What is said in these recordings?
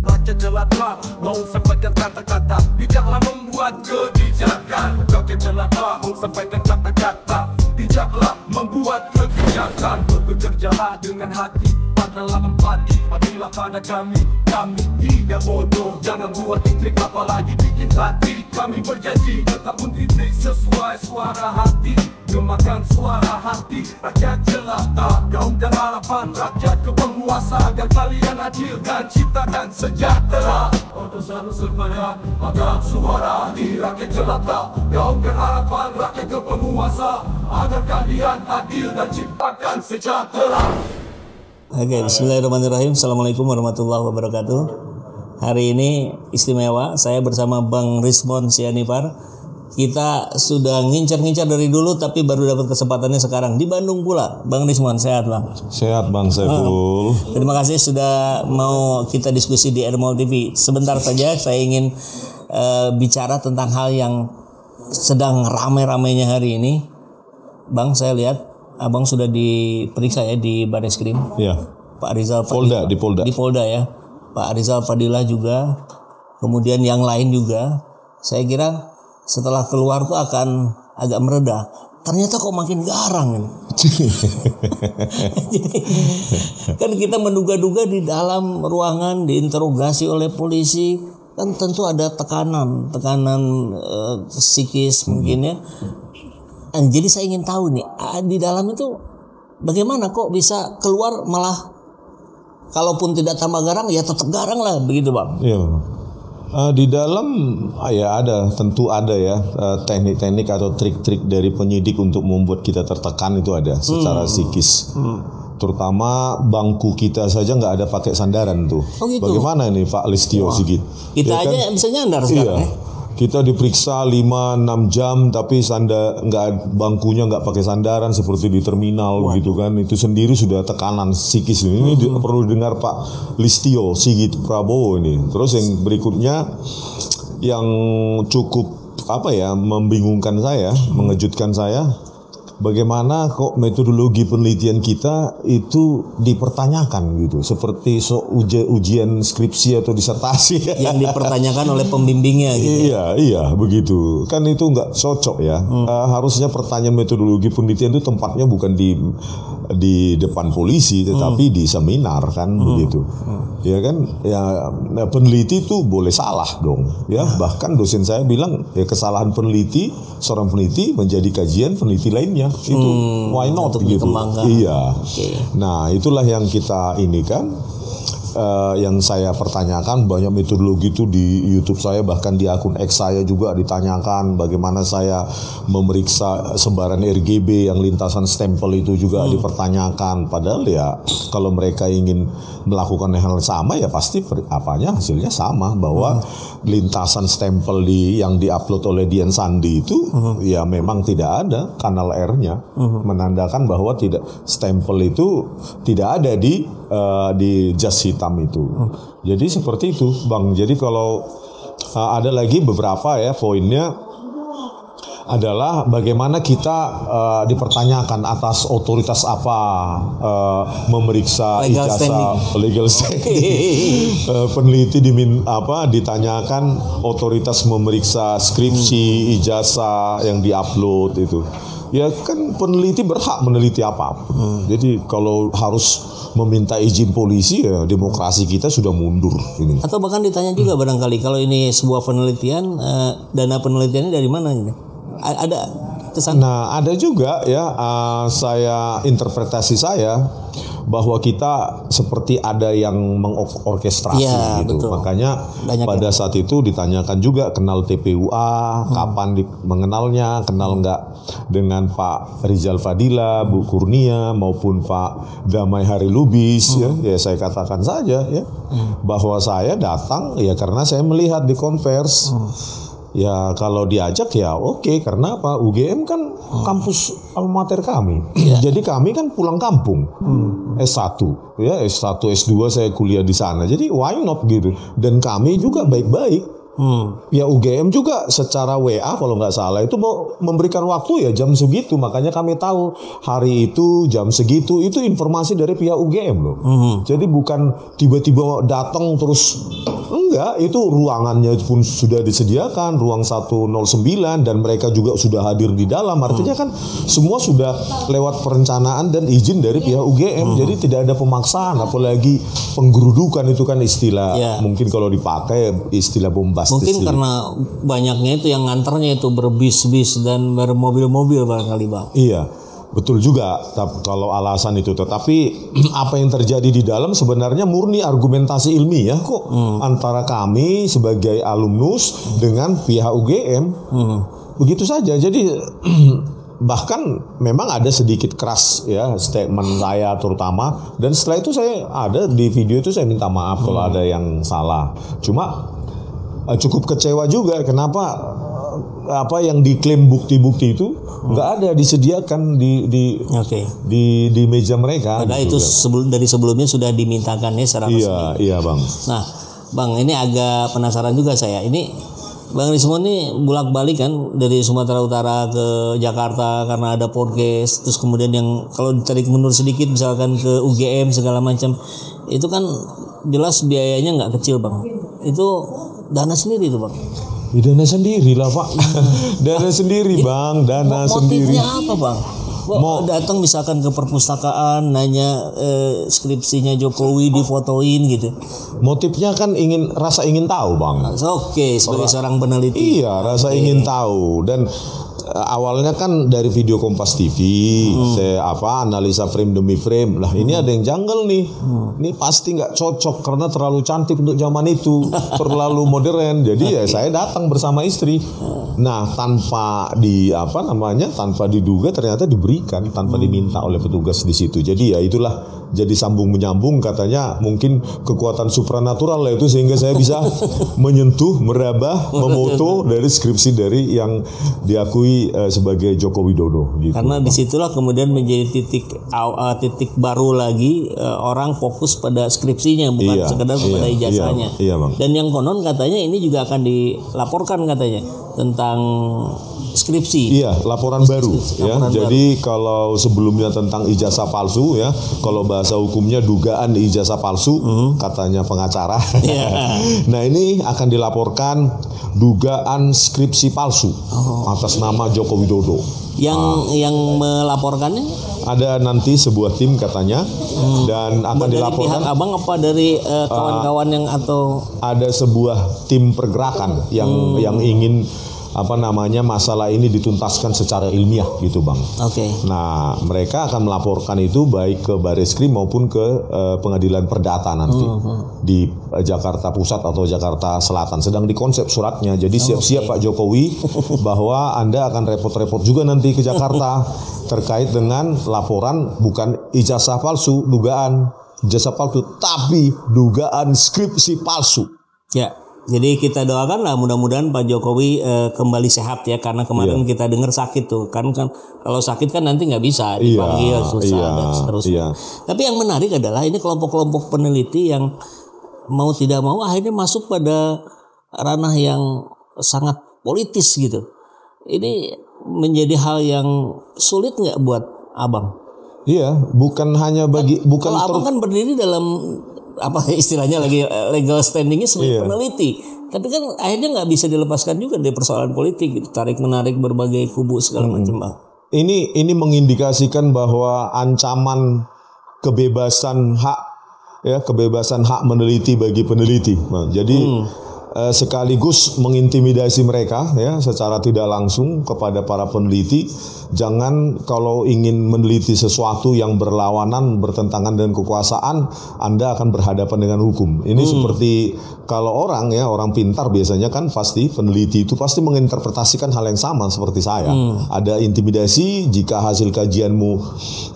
Baca jelata, mau sampaikan kata-kata, bijaklah membuat kebijakan. Baca jelata, mau sampaikan kata-kata, bijaklah membuat kebijakan. Bekerjalah dengan hati, padalah empati, padilah pada kami tidak bodoh. Jangan buat trik apalagi bikin hati. Kami berjanji tetap mendidik sesuai suara hati, gemakan suara hati rakyat jelata. Gaung dan harapan rakyat ke penguasa, agar kalian adil dan ciptakan sejahtera. Untuk selalu serbaya, maka suara hati rakyat jelata. Gaung dan harapan rakyat ke penguasa, agar kalian adil dan ciptakan sejahtera. Oke, bismillahirrahmanirrahim. Assalamualaikum warahmatullahi wabarakatuh. Hari ini istimewa, saya bersama Bang Rizmon Sianipar. Kita sudah ngincar-ngincar dari dulu, tapi baru dapat kesempatannya sekarang di Bandung pula. Bang Rizmon, sehat Bang? Sehat Bang Saiful. Terima kasih sudah mau kita diskusi di Ermol TV. Sebentar saja saya ingin bicara tentang hal yang sedang ramai-ramainya hari ini. Bang, saya lihat Abang sudah diperiksa ya di Bareskrim. Iya. Pak Rizal Fadilah, Di Polda ya. Pak Rizal Fadilah juga. Kemudian yang lain juga. Saya kira setelah keluar tuh akan agak mereda. Ternyata kok makin garang ini. Kan kita menduga-duga di dalam ruangan diinterogasi oleh polisi, kan tentu ada tekanan psikis mungkin ya. Jadi saya ingin tahu nih, di dalam itu bagaimana kok bisa keluar malah kalaupun tidak tambah garang ya tetap garang lah begitu Bang? Iya. Di dalam tentu ada ya teknik-teknik atau trik-trik dari penyidik untuk membuat kita tertekan, itu ada secara psikis. Terutama bangku kita saja nggak ada pakai sandaran tuh. Oh gitu. Bagaimana ini Pak Listio Sigit? Kita ya aja kan? Bisa nyandar sekarang. Iya. Kita diperiksa 5-6 jam tapi bangkunya nggak pakai sandaran seperti di terminal gitu kan. Itu sendiri sudah tekanan psikis. Ini perlu dengar Pak Listio Sigit Prabowo ini. Terus yang berikutnya yang cukup membingungkan saya, mengejutkan saya, bagaimana kok metodologi penelitian kita itu dipertanyakan gitu, seperti ujian skripsi atau disertasi yang dipertanyakan oleh pembimbingnya gitu. Iya begitu kan, itu nggak cocok ya. Harusnya pertanyaan metodologi penelitian itu tempatnya bukan di depan polisi tetapi di seminar kan begitu. Ya kan ya, peneliti itu boleh salah dong ya. Bahkan dosen saya bilang ya, kesalahan seorang peneliti menjadi kajian peneliti lainnya. Itu why not gitu. Iya. Okay. Nah, itulah yang kita ini kan yang saya pertanyakan. Banyak metodologi itu di YouTube saya, bahkan di akun X saya juga ditanyakan bagaimana saya memeriksa sebaran RGB yang lintasan stempel itu juga dipertanyakan. Padahal ya kalau mereka ingin melakukan hal sama ya pasti hasilnya sama, bahwa lintasan stempel yang diupload oleh Dian Sandi itu ya memang tidak ada kanal R-nya, menandakan bahwa stempel itu tidak ada di jas hitam itu. Jadi seperti itu Bang. Jadi kalau ada lagi beberapa ya poinnya adalah bagaimana kita dipertanyakan atas otoritas apa memeriksa ijazah legal standing. Peneliti ditanyakan otoritas memeriksa skripsi, ijazah yang diupload itu. Ya kan peneliti berhak meneliti apapun. Jadi kalau harus meminta izin polisi ya demokrasi kita sudah mundur ini. Atau bahkan ditanya juga barangkali kalau ini sebuah penelitian, dana penelitiannya dari mana ini? Ada kesan? Nah, ada juga ya, interpretasi saya bahwa kita seperti ada yang mengorkestrasi gitu. Betul. Makanya pada saat itu ditanyakan juga kenal TPUA, kapan mengenalnya, kenal nggak dengan Pak Rizal Fadilah, Bu Kurnia maupun Pak Damai Hari Lubis ya saya katakan saja ya bahwa saya datang ya karena saya melihat di konvers. Ya kalau diajak ya oke, karena apa? UGM kan kampus alma mater kami. Jadi kami kan pulang kampung. S1 ya, S1, S2 saya kuliah di sana. Jadi why not gitu. Dan kami juga baik-baik. Ya UGM juga secara WA kalau nggak salah itu mau memberikan waktu ya jam segitu, makanya kami tahu hari itu jam segitu itu informasi dari pihak UGM loh. Jadi bukan tiba-tiba datang terus, enggak, itu ruangannya pun sudah disediakan, ruang 109, dan mereka juga sudah hadir di dalam. Artinya kan semua sudah lewat perencanaan dan izin dari pihak UGM. Jadi tidak ada pemaksaan, apalagi penggerudukan itu kan istilah mungkin kalau dipakai istilah bombastis. Mungkin karena banyaknya itu yang nganternya itu berbis-bis dan bermobil-mobil barangkali Bang. Iya, betul juga kalau alasan itu. Tetapi apa yang terjadi di dalam sebenarnya murni argumentasi ilmiah kok antara kami sebagai alumnus dengan pihak UGM. Begitu saja. Jadi bahkan memang ada sedikit keras ya statement saya terutama, dan setelah itu saya ada di video itu saya minta maaf kalau ada yang salah. Cuma cukup kecewa juga kenapa apa yang diklaim bukti-bukti itu nggak ada disediakan di meja mereka. Padahal itu dari sebelumnya sudah dimintakan ya secara resmi. Iya Bang. Nah Bang, ini agak penasaran juga saya. Ini Bang Rismon ini bolak-balik kan dari Sumatera Utara ke Jakarta karena ada podcast, terus kemudian yang kalau ditarik mundur sedikit misalkan ke UGM segala macam, itu kan jelas biayanya nggak kecil Bang. Itu dana sendiri tuh Bang. Ya, dana sendiri lah Pak. Dana sendiri Bang, dana sendiri. Motifnya apa Bang? Mau datang misalkan ke perpustakaan nanya skripsinya Jokowi difotoin gitu. Motifnya kan rasa ingin tahu Bang. Oke, sebagai seorang peneliti. Iya, rasa ingin tahu. Dan awalnya kan dari video Kompas TV, saya analisa frame demi frame. Lah ini ada yang janggal nih. Ini pasti nggak cocok karena terlalu cantik untuk zaman itu, terlalu modern. Jadi ya saya datang bersama istri. Nah, tanpa tanpa diduga ternyata diberikan tanpa diminta oleh petugas di situ. Jadi ya itulah, jadi sambung menyambung, katanya mungkin kekuatan supranatural lah itu sehingga saya bisa menyentuh, meraba, memoto dari skripsi dari yang diakui sebagai Joko Widodo gitu. Karena disitulah kemudian menjadi titik baru lagi, orang fokus pada skripsinya bukan sekedar pada ijazahnya. Iya, Bang. Dan yang konon katanya ini juga akan dilaporkan katanya tentang skripsi. Iya, laporan baru ya. Jadi kalau sebelumnya tentang ijazah palsu ya, kalau bahasa hukumnya dugaan ijazah palsu katanya pengacara. Nah, ini akan dilaporkan dugaan skripsi palsu atas nama Joko Widodo. Yang melaporkannya ada nanti sebuah tim katanya, dan akan dari dilaporkan pihak Abang apa dari kawan-kawan yang atau ada sebuah tim pergerakan yang ingin masalah ini dituntaskan secara ilmiah gitu Bang. Oke. Nah, mereka akan melaporkan itu baik ke Bareskrim maupun ke Pengadilan Perdata nanti di Jakarta Pusat atau Jakarta Selatan. Sedang dikonsep suratnya. Jadi siap-siap Pak Jokowi bahwa Anda akan repot-repot juga nanti ke Jakarta terkait dengan laporan bukan ijazah palsu, dugaan ijazah palsu, tapi dugaan skripsi palsu. Ya. Jadi kita doakan lah mudah-mudahan Pak Jokowi kembali sehat ya, karena kemarin kita dengar sakit tuh kan kalau sakit kan nanti nggak bisa dipanggil susah dan seterusnya. Tapi yang menarik adalah ini kelompok-kelompok peneliti yang mau tidak mau akhirnya masuk pada ranah yang sangat politis gitu. Ini menjadi hal yang sulit nggak buat Abang? Iya, bukan hanya kalau Abang kan berdiri dalam istilahnya lagi legal standingnya sebagai peneliti, tapi kan akhirnya nggak bisa dilepaskan juga dari persoalan politik gitu, tarik menarik berbagai kubu segala macam Bang. Ini mengindikasikan bahwa ancaman kebebasan hak meneliti bagi peneliti Bang. Jadi sekaligus mengintimidasi mereka ya secara tidak langsung kepada para peneliti. Jangan kalau ingin meneliti sesuatu yang berlawanan, bertentangan dengan kekuasaan, Anda akan berhadapan dengan hukum. Ini seperti kalau orang pintar biasanya kan pasti peneliti itu pasti menginterpretasikan hal yang sama seperti saya. Ada intimidasi jika hasil kajianmu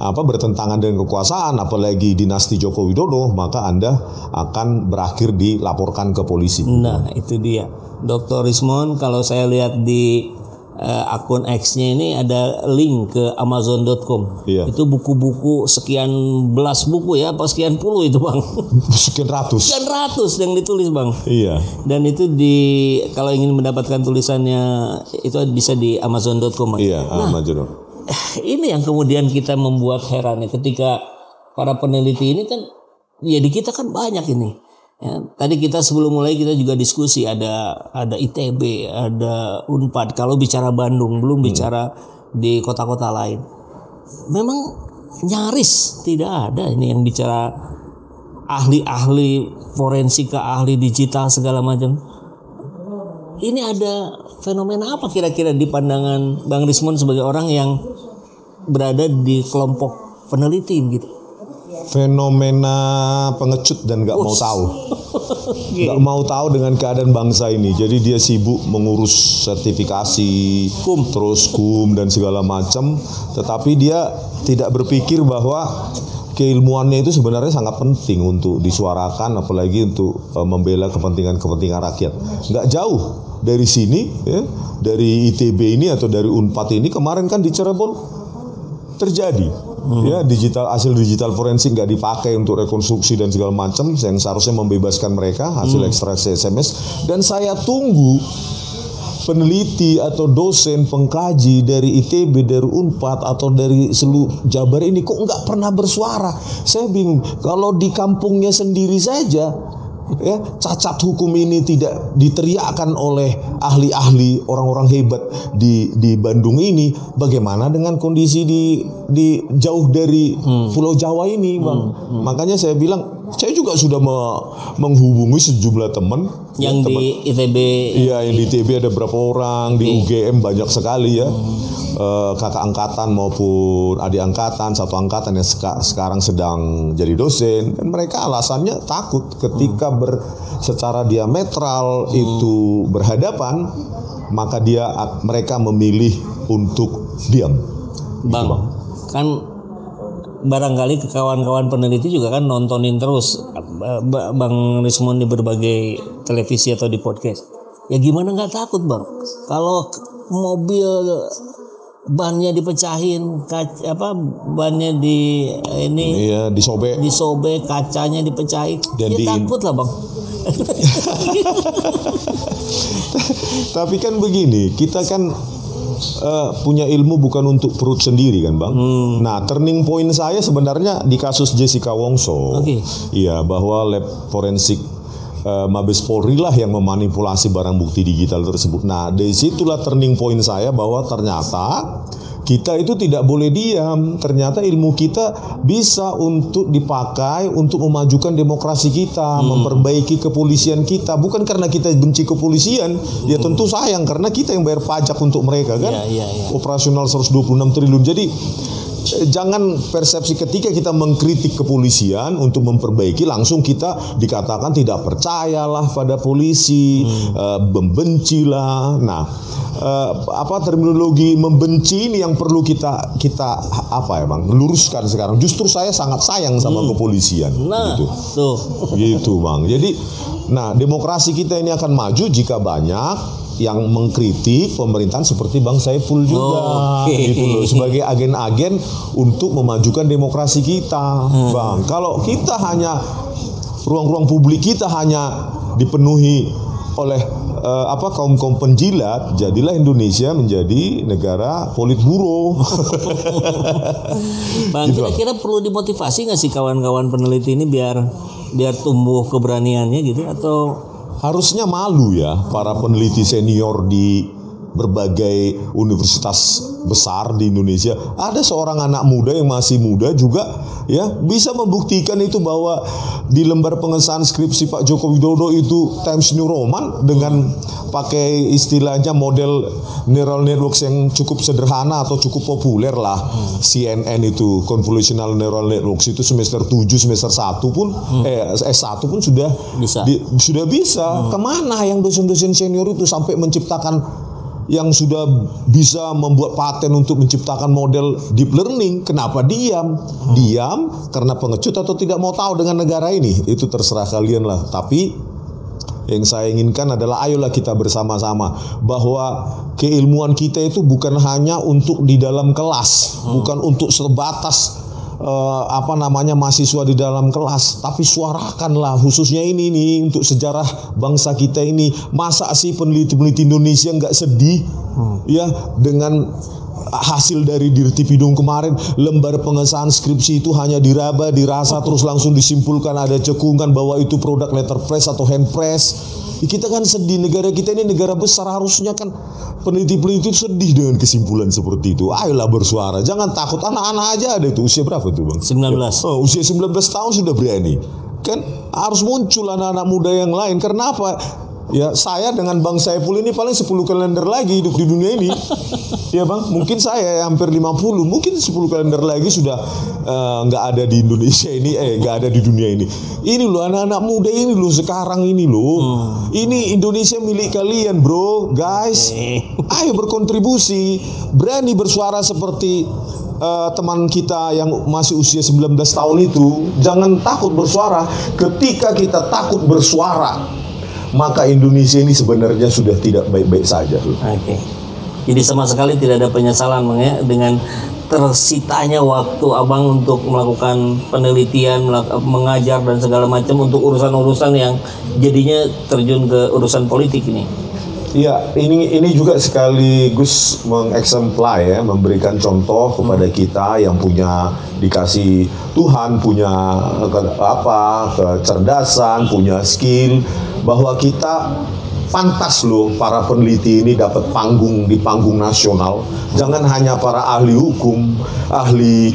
bertentangan dengan kekuasaan, apalagi dinasti Joko Widodo, maka Anda akan berakhir dilaporkan ke polisi. Nah, itu dia. Dr. Rismon, kalau saya lihat di akun X-nya ini ada link ke Amazon.com. Iya. Itu buku-buku sekian belas buku ya, apa sekian puluh itu bang? Sekian ratus. Sekian ratus yang ditulis bang. Iya. Dan itu kalau ingin mendapatkan tulisannya itu bisa di Amazon.com. Iya, Nah, Amazon. ini yang kemudian kita membuat heran ya, ketika para peneliti ini kan, ya di kita kan banyak ini. Ya, tadi kita sebelum mulai kita juga diskusi ada ITB, ada Unpad. Kalau bicara Bandung, belum bicara di kota-kota lain. Memang nyaris tidak ada ini yang bicara ahli-ahli forensik, ahli digital segala macam. Ini ada fenomena apa kira-kira di pandangan Bang Rismond sebagai orang yang berada di kelompok peneliti gitu? Fenomena pengecut dan nggak mau tahu, nggak mau tahu dengan keadaan bangsa ini. Jadi dia sibuk mengurus sertifikasi, terus kum dan segala macam. Tetapi dia tidak berpikir bahwa keilmuannya itu sebenarnya sangat penting untuk disuarakan, apalagi untuk membela kepentingan rakyat. Nggak jauh dari sini, ya, dari ITB ini atau dari Unpad ini kemarin kan di Cirebon terjadi. Ya, hasil digital forensik nggak dipakai untuk rekonstruksi dan segala macam yang seharusnya membebaskan mereka, hasil ekstraksi SMS. Dan saya tunggu peneliti atau dosen pengkaji dari ITB, dari Unpad atau dari seluruh Jabar ini kok nggak pernah bersuara. Saya bingung. Kalau di kampungnya sendiri saja, ya, cacat hukum ini tidak diteriakkan oleh ahli-ahli orang-orang hebat di Bandung ini, bagaimana dengan kondisi di jauh dari Pulau Jawa ini, Bang? Makanya saya bilang, saya juga sudah menghubungi sejumlah teman yang di ITB. Iya, yang di ITB ada berapa orang, di UGM banyak sekali ya. Kakak angkatan maupun adik angkatan, satu angkatan yang sekarang sedang jadi dosen, dan mereka alasannya takut ketika secara diametral itu berhadapan, maka mereka memilih untuk diam. Bang, kan barangkali kawan-kawan peneliti juga kan nontonin terus Bang Rismond di berbagai televisi atau di podcast. Ya gimana nggak takut bang? Kalau mobil bannya dipecahin, bannya disobek, kacanya dipecahin, dan takut lah bang. Tapi kan begini, kita kan punya ilmu bukan untuk perut sendiri kan bang. Nah, turning point saya sebenarnya di kasus Jessica Wongso. Iya, bahwa lab forensik Mabes Polri lah yang memanipulasi barang bukti digital tersebut. Nah, dari situlah turning point saya bahwa ternyata kita itu tidak boleh diam. Ternyata ilmu kita bisa untuk dipakai untuk memajukan demokrasi kita, memperbaiki kepolisian kita. Bukan karena kita benci kepolisian, ya tentu sayang karena kita yang bayar pajak untuk mereka kan. Operasional 126 triliun. Jadi jangan persepsi ketika kita mengkritik kepolisian untuk memperbaiki langsung kita dikatakan tidak percayalah pada polisi, membencilah. Nah, terminologi membenci ini yang perlu kita luruskan sekarang. Justru saya sangat sayang sama kepolisian. Nah, gitu. Gitu bang. Jadi, demokrasi kita ini akan maju jika banyak yang mengkritik pemerintahan seperti Bang Saiful juga, gitu loh, sebagai agen-agen untuk memajukan demokrasi kita, Bang. Kalau kita hanya ruang-ruang publik kita hanya dipenuhi oleh kaum-kaum penjilat, jadilah Indonesia menjadi negara politburo. Bang, kira-kira perlu dimotivasi nggak sih kawan-kawan peneliti ini biar tumbuh keberaniannya gitu, atau harusnya malu ya para peneliti senior di berbagai universitas besar di Indonesia. Ada seorang anak muda yang masih muda juga ya bisa membuktikan itu bahwa di lembar pengesahan skripsi Pak Joko Widodo itu Times New Roman dengan pakai istilahnya model neural networks yang cukup sederhana atau cukup populer lah. CNN itu convolutional neural networks itu semester 7 semester 1 pun S1 pun sudah bisa. Kemana yang dosen-dosen senior itu sampai menciptakan yang sudah bisa membuat paten untuk menciptakan model deep learning? Kenapa diam? Diam karena pengecut atau tidak mau tahu dengan negara ini? Itu terserah kalian lah. Tapi Yang saya inginkan adalah ayolah kita bersama-sama bahwa keilmuan kita itu bukan hanya untuk di dalam kelas, bukan untuk sebatas mahasiswa di dalam kelas, tapi suarakanlah khususnya ini nih untuk sejarah bangsa kita ini. Masa sih peneliti-peneliti Indonesia nggak sedih ya dengan hasil dari Dirtipidum kemarin, lembar pengesahan skripsi itu hanya diraba, dirasa, terus langsung disimpulkan ada cekungan bahwa itu produk letterpress atau handpress. Kita kan sedih, negara kita ini negara besar, harusnya kan peneliti-peneliti itu sedih dengan kesimpulan seperti itu. Ayolah bersuara, jangan takut. Anak-anak aja ada itu, usia berapa tuh Bang? 19. Usia 19 tahun sudah berani. Kan harus muncul anak-anak muda yang lain. Karena apa? Ya saya dengan Bang Saiful ini paling 10 kalender lagi hidup di dunia ini. Ya Bang, mungkin saya hampir 50, mungkin 10 kalender lagi sudah nggak ada di Indonesia ini, nggak ada di dunia ini. Ini loh anak-anak muda ini loh sekarang ini loh. Ini Indonesia milik kalian bro, guys. Ayo berkontribusi, berani bersuara seperti teman kita yang masih usia 19 tahun itu. Jangan takut bersuara. Ketika kita takut bersuara, maka Indonesia ini sebenarnya sudah tidak baik-baik saja. Oke. Jadi sama sekali tidak ada penyesalan Bang ya dengan tersitanya waktu Abang untuk melakukan penelitian, mengajar dan segala macam untuk urusan-urusan yang jadinya terjun ke urusan politik ini. Iya, ini juga sekaligus mengeksemplar ya, memberikan contoh kepada kita yang punya dikasih Tuhan, punya kecerdasan, punya skill, bahwa kita pantas loh para peneliti ini dapat panggung di panggung nasional. Jangan hanya para ahli hukum, ahli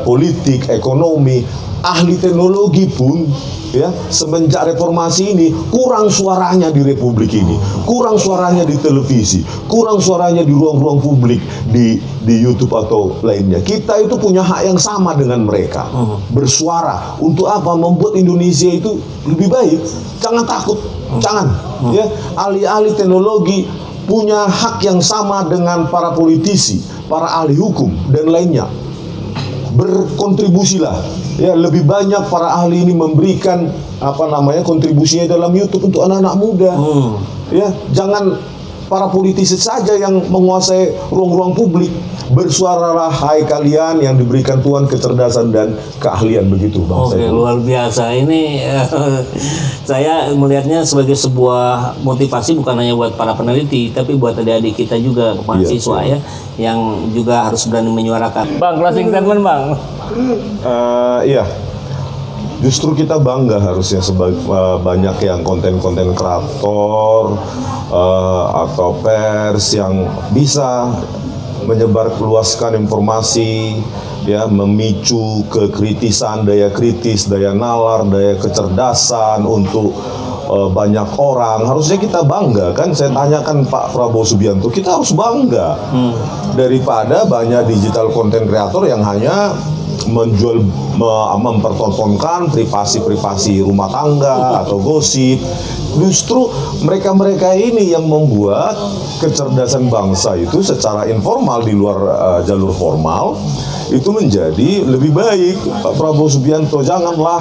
politik, ekonomi, ahli teknologi pun ya semenjak reformasi ini kurang suaranya di republik ini, kurang suaranya di televisi, kurang suaranya di ruang-ruang publik, di YouTube atau lainnya. Kita itu punya hak yang sama dengan mereka, bersuara untuk apa? Membuat Indonesia itu lebih baik. Jangan takut, jangan ya. Ahli-ahli teknologi punya hak yang sama dengan para politisi, para ahli hukum dan lainnya. Berkontribusilah ya, lebih banyak para ahli ini memberikan kontribusinya dalam YouTube untuk anak-anak muda. Ya, jangan para politisi saja yang menguasai ruang-ruang publik. Bersuaralah hai kalian yang diberikan Tuhan kecerdasan dan keahlian, begitu Bang. Oke, luar biasa. Ini saya melihatnya sebagai sebuah motivasi bukan hanya buat para peneliti, tapi buat adik-adik kita juga, mahasiswa ya, yang juga harus berani menyuarakan. Bang, closing statement Bang. Iya. Justru kita bangga harusnya banyak yang konten-konten kreator atau pers yang bisa menyebarluaskan informasi, ya, memicu kekritisan, daya kritis, daya nalar, daya kecerdasan untuk banyak orang. Harusnya kita bangga kan. Saya tanyakan Pak Prabowo Subianto, kita harus bangga daripada banyak digital content creator yang hanya menjual, mempertontonkan privasi rumah tangga atau gosip. Justru mereka ini yang membuat kecerdasan bangsa itu secara informal di luar jalur formal itu menjadi lebih baik. Pak Prabowo Subianto, janganlah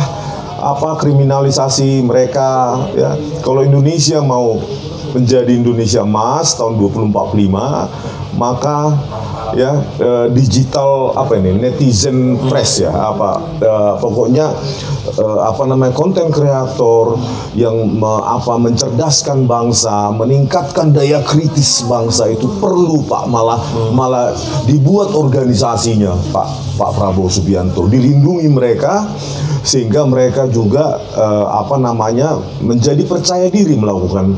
kriminalisasi mereka ya. Kalau Indonesia mau menjadi Indonesia emas tahun 2045, maka ya digital netizen press ya pokoknya konten kreator yang mencerdaskan bangsa, meningkatkan daya kritis bangsa itu perlu Pak, malah dibuat organisasinya Pak Prabowo Subianto, dilindungi mereka sehingga mereka juga menjadi percaya diri melakukan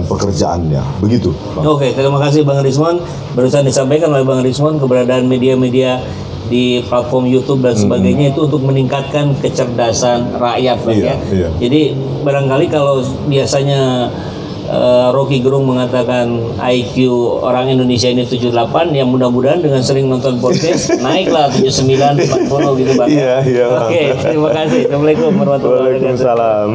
pekerjaannya, begitu Bang. Oke, terima kasih Bang Rismon. Barusan disampaikan oleh Bang Rismon keberadaan media-media di platform YouTube dan sebagainya itu untuk meningkatkan kecerdasan rakyat, Bang, iya. Jadi barangkali kalau biasanya Rocky Gerung mengatakan IQ orang Indonesia ini 78, yang mudah-mudahan dengan sering nonton podcast naiklah 79, 40 gitu Bang. Iya. Oke, terima kasih. Assalamualaikum warahmatullahi wabarakatuh. Waalaikumsalam.